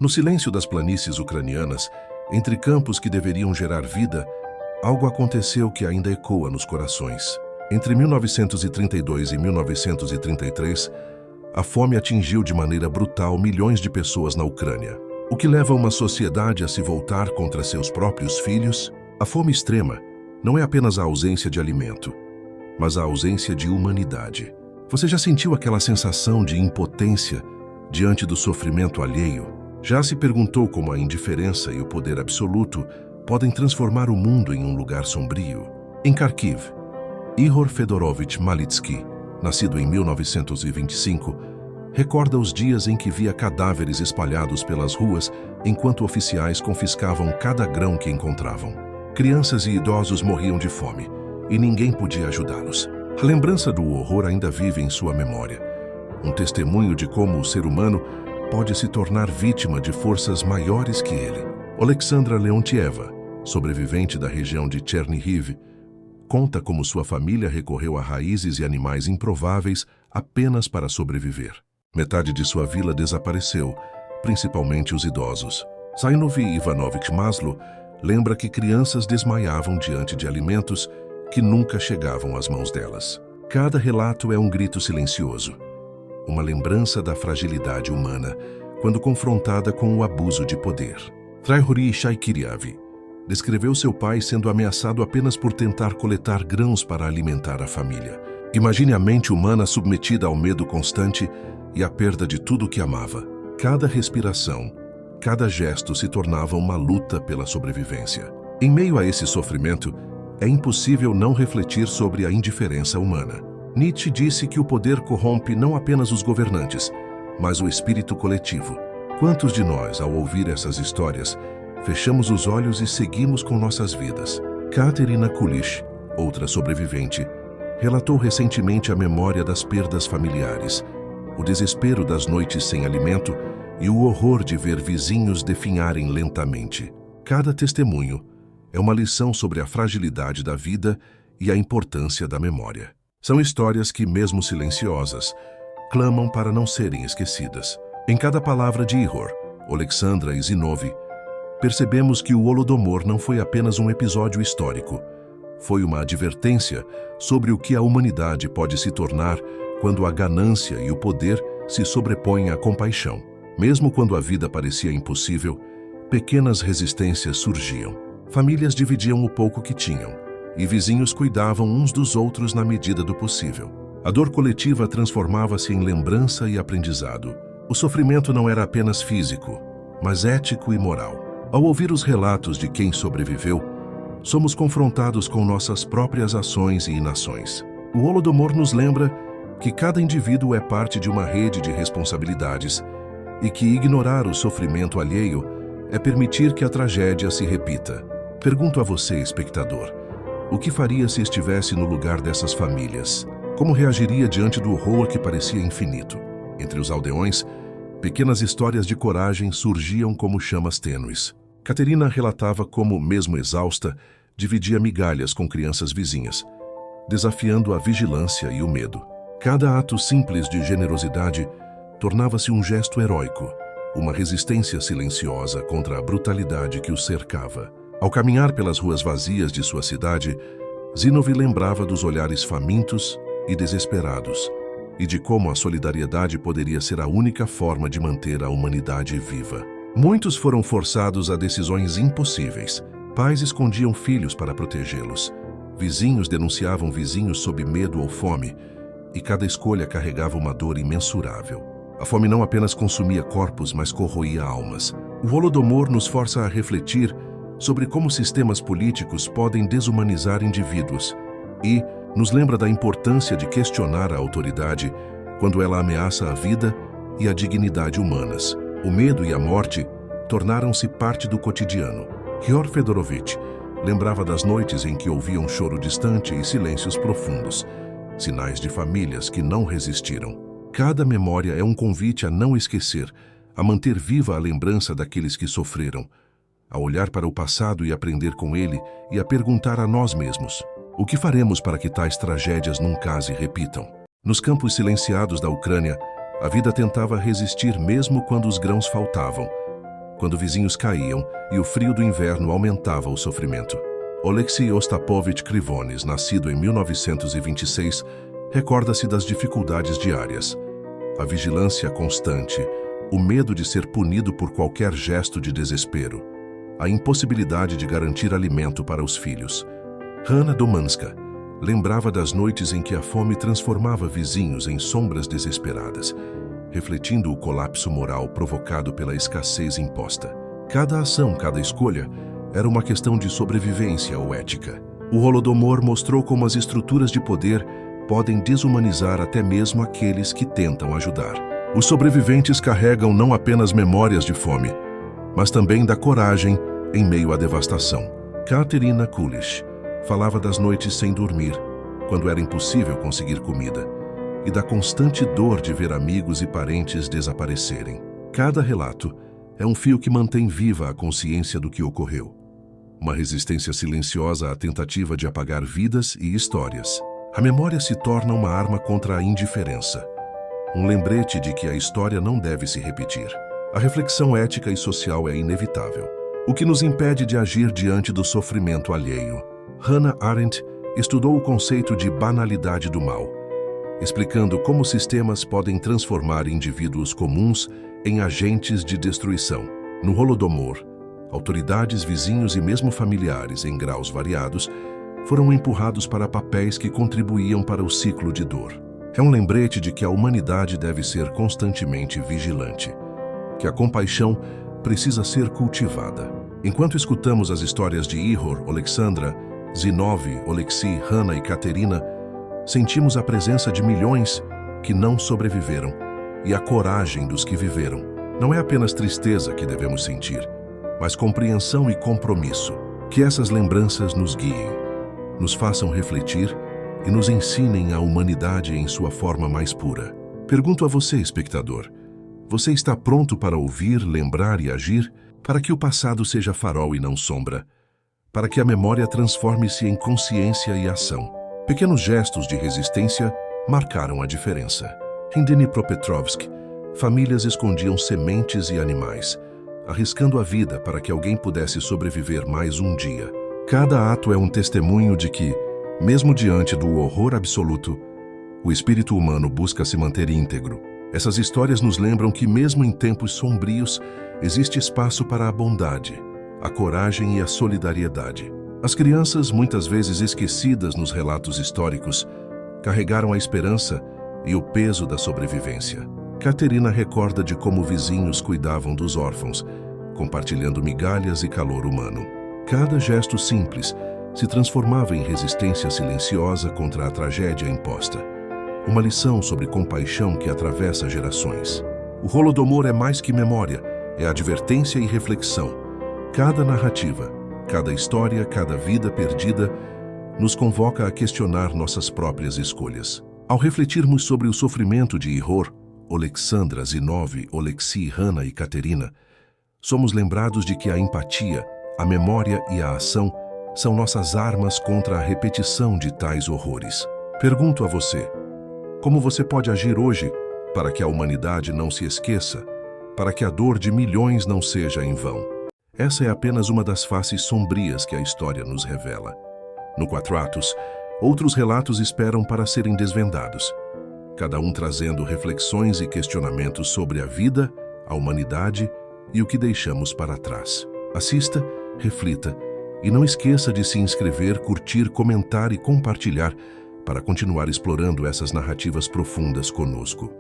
No silêncio das planícies ucranianas, entre campos que deveriam gerar vida, algo aconteceu que ainda ecoa nos corações. Entre 1932 e 1933, a fome atingiu de maneira brutal milhões de pessoas na Ucrânia. O que leva uma sociedade a se voltar contra seus próprios filhos? A fome extrema não é apenas a ausência de alimento, mas a ausência de humanidade. Você já sentiu aquela sensação de impotência diante do sofrimento alheio? Já se perguntou como a indiferença e o poder absoluto podem transformar o mundo em um lugar sombrio? Em Kharkiv, Ihor Fedorovich Malitsky, nascido em 1925, recorda os dias em que via cadáveres espalhados pelas ruas enquanto oficiais confiscavam cada grão que encontravam. Crianças e idosos morriam de fome e ninguém podia ajudá-los. A lembrança do horror ainda vive em sua memória, um testemunho de como o ser humano pode se tornar vítima de forças maiores que ele. Alexandra Leontieva, sobrevivente da região de Chernihiv, conta como sua família recorreu a raízes e animais improváveis apenas para sobreviver. Metade de sua vila desapareceu, principalmente os idosos. Zainuv Ivanovich Maslow lembra que crianças desmaiavam diante de alimentos que nunca chegavam às mãos delas. Cada relato é um grito silencioso, uma lembrança da fragilidade humana quando confrontada com o abuso de poder. Traihuri Shaikiryavi descreveu seu pai sendo ameaçado apenas por tentar coletar grãos para alimentar a família. Imagine a mente humana submetida ao medo constante e à perda de tudo o que amava. Cada respiração, cada gesto se tornava uma luta pela sobrevivência. Em meio a esse sofrimento, é impossível não refletir sobre a indiferença humana. Nietzsche disse que o poder corrompe não apenas os governantes, mas o espírito coletivo. Quantos de nós, ao ouvir essas histórias, fechamos os olhos e seguimos com nossas vidas? Katerina Kulish, outra sobrevivente, relatou recentemente a memória das perdas familiares, o desespero das noites sem alimento e o horror de ver vizinhos definharem lentamente. Cada testemunho é uma lição sobre a fragilidade da vida e a importância da memória. São histórias que, mesmo silenciosas, clamam para não serem esquecidas. Em cada palavra de Ihor, Alexandra e Zinov, percebemos que o Holodomor não foi apenas um episódio histórico. Foi uma advertência sobre o que a humanidade pode se tornar quando a ganância e o poder se sobrepõem à compaixão. Mesmo quando a vida parecia impossível, pequenas resistências surgiam. Famílias dividiam o pouco que tinham, e vizinhos cuidavam uns dos outros na medida do possível. A dor coletiva transformava-se em lembrança e aprendizado. O sofrimento não era apenas físico, mas ético e moral. Ao ouvir os relatos de quem sobreviveu, somos confrontados com nossas próprias ações e inações. O Holodomor nos lembra que cada indivíduo é parte de uma rede de responsabilidades e que ignorar o sofrimento alheio é permitir que a tragédia se repita. Pergunto a você, espectador, o que faria se estivesse no lugar dessas famílias? Como reagiria diante do horror que parecia infinito? Entre os aldeões, pequenas histórias de coragem surgiam como chamas tênues. Katerina relatava como, mesmo exausta, dividia migalhas com crianças vizinhas, desafiando a vigilância e o medo. Cada ato simples de generosidade tornava-se um gesto heróico, uma resistência silenciosa contra a brutalidade que os cercava. Ao caminhar pelas ruas vazias de sua cidade, Zinov lembrava dos olhares famintos e desesperados, e de como a solidariedade poderia ser a única forma de manter a humanidade viva. Muitos foram forçados a decisões impossíveis. Pais escondiam filhos para protegê-los. Vizinhos denunciavam vizinhos sob medo ou fome, e cada escolha carregava uma dor imensurável. A fome não apenas consumia corpos, mas corroía almas. O Holodomor nos força a refletir sobre como sistemas políticos podem desumanizar indivíduos e nos lembra da importância de questionar a autoridade quando ela ameaça a vida e a dignidade humanas. O medo e a morte tornaram-se parte do cotidiano. Ihor Fedorovich lembrava das noites em que ouvia um choro distante e silêncios profundos, sinais de famílias que não resistiram. Cada memória é um convite a não esquecer, a manter viva a lembrança daqueles que sofreram, a olhar para o passado e aprender com ele e a perguntar a nós mesmos: o que faremos para que tais tragédias nunca se repitam? Nos campos silenciados da Ucrânia, a vida tentava resistir mesmo quando os grãos faltavam, quando vizinhos caíam e o frio do inverno aumentava o sofrimento. Oleksiy Ostapovich Krivonis, nascido em 1926, recorda-se das dificuldades diárias. A vigilância constante, o medo de ser punido por qualquer gesto de desespero, a impossibilidade de garantir alimento para os filhos. Hanna Domanska lembrava das noites em que a fome transformava vizinhos em sombras desesperadas, refletindo o colapso moral provocado pela escassez imposta. Cada ação, cada escolha, era uma questão de sobrevivência ou ética. O Holodomor mostrou como as estruturas de poder podem desumanizar até mesmo aqueles que tentam ajudar. Os sobreviventes carregam não apenas memórias de fome, mas também da coragem em meio à devastação. Katerina Kulish falava das noites sem dormir, quando era impossível conseguir comida, e da constante dor de ver amigos e parentes desaparecerem. Cada relato é um fio que mantém viva a consciência do que ocorreu. Uma resistência silenciosa à tentativa de apagar vidas e histórias. A memória se torna uma arma contra a indiferença, um lembrete de que a história não deve se repetir. A reflexão ética e social é inevitável, o que nos impede de agir diante do sofrimento alheio. Hannah Arendt estudou o conceito de banalidade do mal, explicando como sistemas podem transformar indivíduos comuns em agentes de destruição. No Holodomor, autoridades, vizinhos e mesmo familiares, em graus variados, foram empurrados para papéis que contribuíam para o ciclo de dor. É um lembrete de que a humanidade deve ser constantemente vigilante, que a compaixão precisa ser cultivada. Enquanto escutamos as histórias de Ihor, Oleksandra, Zinov, Oleksiy, Hanna e Katerina, sentimos a presença de milhões que não sobreviveram e a coragem dos que viveram. Não é apenas tristeza que devemos sentir, mas compreensão e compromisso. Que essas lembranças nos guiem, nos façam refletir e nos ensinem a humanidade em sua forma mais pura. Pergunto a você, espectador, você está pronto para ouvir, lembrar e agir, para que o passado seja farol e não sombra, para que a memória transforme-se em consciência e ação? Pequenos gestos de resistência marcaram a diferença. Em Dnipropetrovsk, famílias escondiam sementes e animais, arriscando a vida para que alguém pudesse sobreviver mais um dia. Cada ato é um testemunho de que, mesmo diante do horror absoluto, o espírito humano busca se manter íntegro. Essas histórias nos lembram que, mesmo em tempos sombrios, existe espaço para a bondade, a coragem e a solidariedade. As crianças, muitas vezes esquecidas nos relatos históricos, carregaram a esperança e o peso da sobrevivência. Katerina recorda de como vizinhos cuidavam dos órfãos, compartilhando migalhas e calor humano. Cada gesto simples se transformava em resistência silenciosa contra a tragédia imposta. Uma lição sobre compaixão que atravessa gerações. O Holodomor é mais que memória, é advertência e reflexão. Cada narrativa, cada história, cada vida perdida, nos convoca a questionar nossas próprias escolhas. Ao refletirmos sobre o sofrimento de Ihor, Oleksandra, Zinov, Oleksiy, Hanna e Katerina, somos lembrados de que a empatia, a memória e a ação são nossas armas contra a repetição de tais horrores. Pergunto a você, como você pode agir hoje para que a humanidade não se esqueça, para que a dor de milhões não seja em vão? Essa é apenas uma das faces sombrias que a história nos revela. No Quatro Atos, outros relatos esperam para serem desvendados, cada um trazendo reflexões e questionamentos sobre a vida, a humanidade e o que deixamos para trás. Assista, reflita e não esqueça de se inscrever, curtir, comentar e compartilhar para continuar explorando essas narrativas profundas conosco.